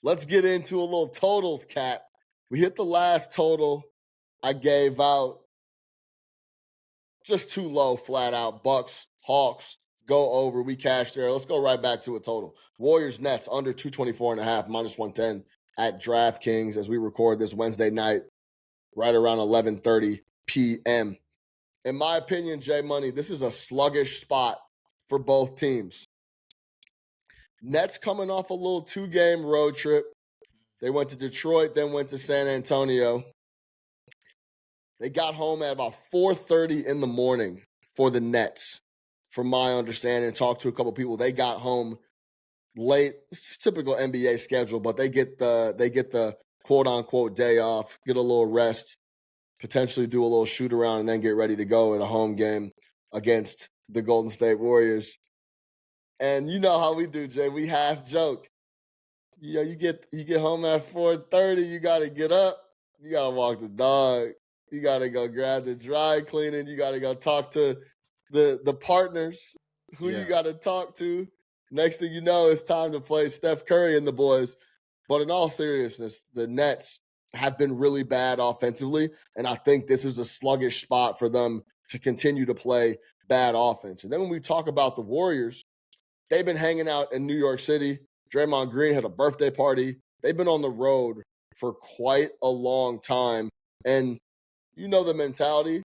let's get into a little totals, Cat. We hit the last total I gave out. Just too low, flat out. Bucks, Hawks, go over. We cashed there. Let's go right back to a total. Warriors, Nets, under 224.5, minus 110 at DraftKings as we record this Wednesday night, right around 11:30 p.m. In my opinion, J Money, this is a sluggish spot for both teams. Nets coming off a little 2-game road trip. They went to Detroit, then went to San Antonio. They got home at about 4:30 in the morning for the Nets, from my understanding. Talked to a couple people. They got home late. It's typical NBA schedule, but they get the quote unquote day off, get a little rest, potentially do a little shoot around, and then get ready to go in a home game against the Golden State Warriors. And you know how we do, Jay. We half joke. You know, you get home at 4:30. You got to get up. You got to walk the dog. You got to go grab the dry cleaning. You got to go talk to the partners who you got to talk to. Next thing you know, it's time to play Steph Curry and the boys. But in all seriousness, the Nets have been really bad offensively, and I think this is a sluggish spot for them to continue to play bad offense. And then when we talk about the Warriors, they've been hanging out in New York City. Draymond Green had a birthday party. They've been on the road for quite a long time. And you know the mentality,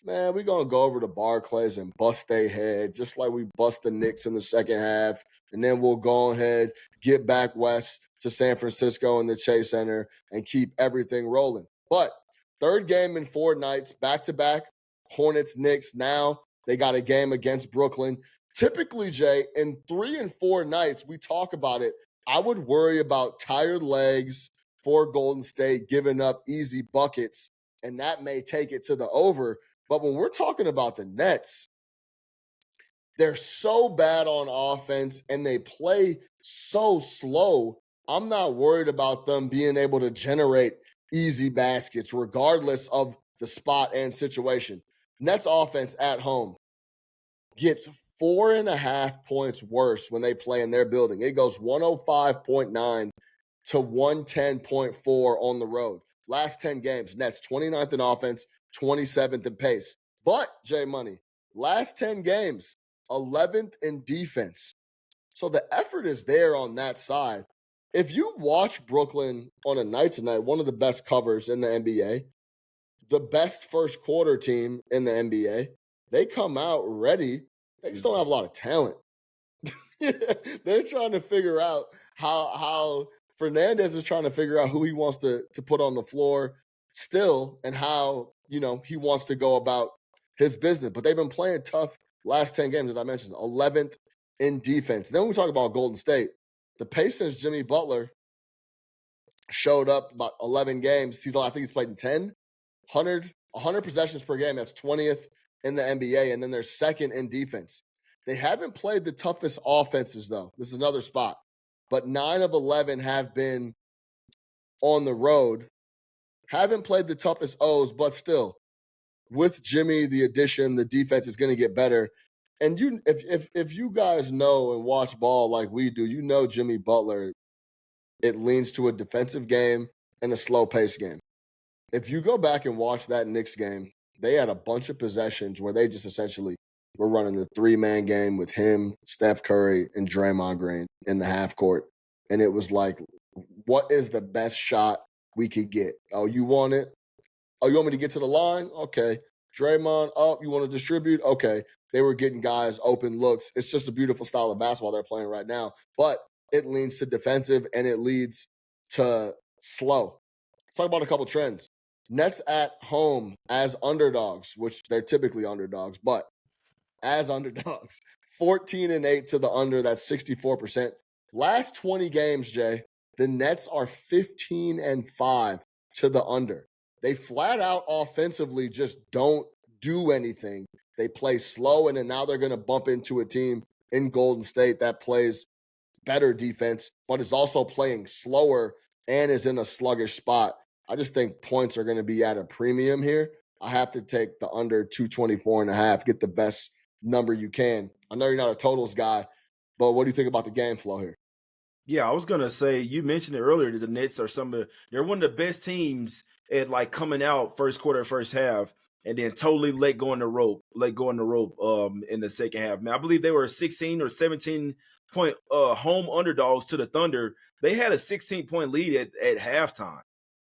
man, we're going to go over to Barclays and bust their head, just like we bust the Knicks in the second half. And then we'll go ahead, get back west to San Francisco in the Chase Center and keep everything rolling. But third game in 4 nights, back-to-back, Hornets, Knicks. Now they got a game against Brooklyn. Typically, Jay, in 3 and 4 nights, we talk about it. I would worry about tired legs for Golden State giving up easy buckets, and that may take it to the over. But when we're talking about the Nets, they're so bad on offense and they play so slow. I'm not worried about them being able to generate easy baskets regardless of the spot and situation. Nets offense at home gets 4.5 points worse when they play in their building. It goes 105.9 to 110.4 on the road. Last 10 games, Nets 29th in offense, 27th in pace. But, J Money, last 10 games, 11th in defense. So the effort is there on that side. If you watch Brooklyn on a night-to-night, one of the best covers in the NBA, the best first quarter team in the NBA, they come out ready. They just don't have a lot of talent. They're trying to figure out how Fernandez is trying to figure out who he wants to put on the floor still and how, he wants to go about his business. But they've been playing tough last 10 games, as I mentioned, 11th in defense. Then when we talk about Golden State, the pace since Jimmy Butler showed up about 11 games. I think he's played in 10, 100 possessions per game. That's 20th in the NBA. And then they're second in defense. They haven't played the toughest offenses, though. This is another spot. But 9 of 11 have been on the road. Haven't played the toughest O's, but still, with Jimmy, the addition, the defense is going to get better. And if you guys know and watch ball like we do, you know Jimmy Butler, it leans to a defensive game and a slow-paced game. If you go back and watch that Knicks game, they had a bunch of possessions where they just essentially were running the 3-man game with him, Steph Curry, and Draymond Green in the half court. And it was like, what is the best shot we could get? Oh, you want it? Oh, you want me to get to the line? Okay. Draymond, you want to distribute? Okay. They were getting guys open looks. It's just a beautiful style of basketball they're playing right now. But it leans to defensive and it leads to slow. Let's talk about a couple trends. Nets at home as underdogs, which they're typically underdogs, but as underdogs, 14-8 to the under. That's 64%. Last 20 games, Jay, the Nets are 15-5 to the under. They flat out offensively just don't do anything. They play slow, and then now they're going to bump into a team in Golden State that plays better defense, but is also playing slower and is in a sluggish spot. I just think points are going to be at a premium here. I have to take the under 224.5, get the best number you can. I know you're not a totals guy, but what do you think about the game flow here? Yeah, I was gonna say you mentioned it earlier that the Nets are they're one of the best teams at like coming out first quarter, first half, and then totally let go in the rope in the second half. Man, I believe they were 16 or 17 point home underdogs to the Thunder. They had a 16-point lead at halftime.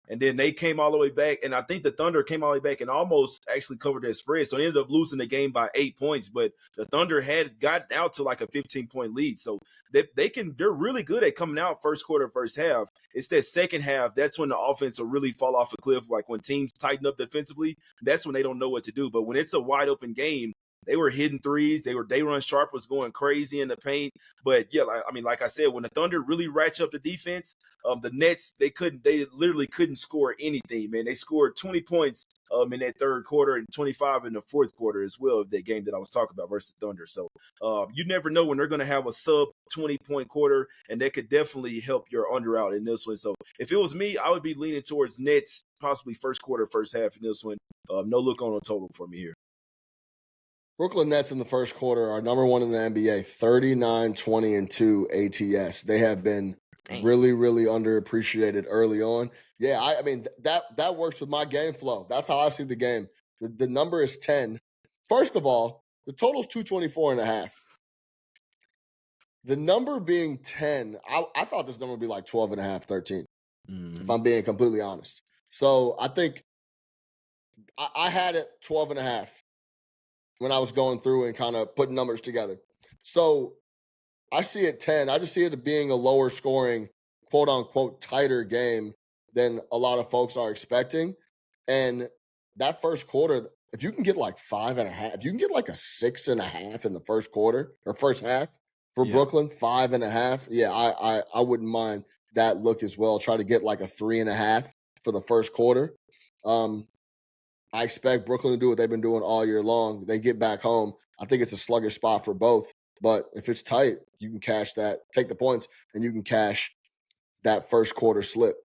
And then they came all the way back, and I think the Thunder came all the way back and almost actually covered their spread. So they ended up losing the game by 8 points. But the Thunder had gotten out to like a 15-point lead. So they're really good at coming out first quarter, first half. It's that second half, that's when the offense will really fall off a cliff. Like when teams tighten up defensively, that's when they don't know what to do. But when it's a wide open game, they were hitting threes. They run sharp was going crazy in the paint. But yeah, like I said, when the Thunder really ratchet up the defense, the Nets, they literally couldn't score anything, man. They scored 20 points in that third quarter and 25 in the fourth quarter as well of that game that I was talking about versus Thunder. So you never know when they're going to have a sub 20-point quarter, and that could definitely help your under out in this one. So if it was me, I would be leaning towards Nets, possibly first quarter, first half in this one. No look on a total for me here. Brooklyn Nets in the first quarter are number one in the NBA, 39, 20, and 2 ATS. They have been really, really underappreciated early on. Yeah, I mean, that works with my game flow. That's how I see the game. The number is 10. First of all, the total is 224 and a half. The number being 10, I thought this number would be like 12 and a half, 13, if I'm being completely honest. So I think I had it 12 and a half when I was going through and kind of putting numbers together. So I see it 10. I just see it being a lower scoring, quote unquote, tighter game than a lot of folks are expecting. And that first quarter, if you can get like 5.5, if you can get like a 6.5 in the first quarter or first half for Brooklyn, 5.5. Yeah, I wouldn't mind that look as well. Try to get like a 3.5 for the first quarter. I expect Brooklyn to do what they've been doing all year long. They get back home. I think it's a sluggish spot for both. But if it's tight, you can cash that, take the points, and you can cash that first quarter slip.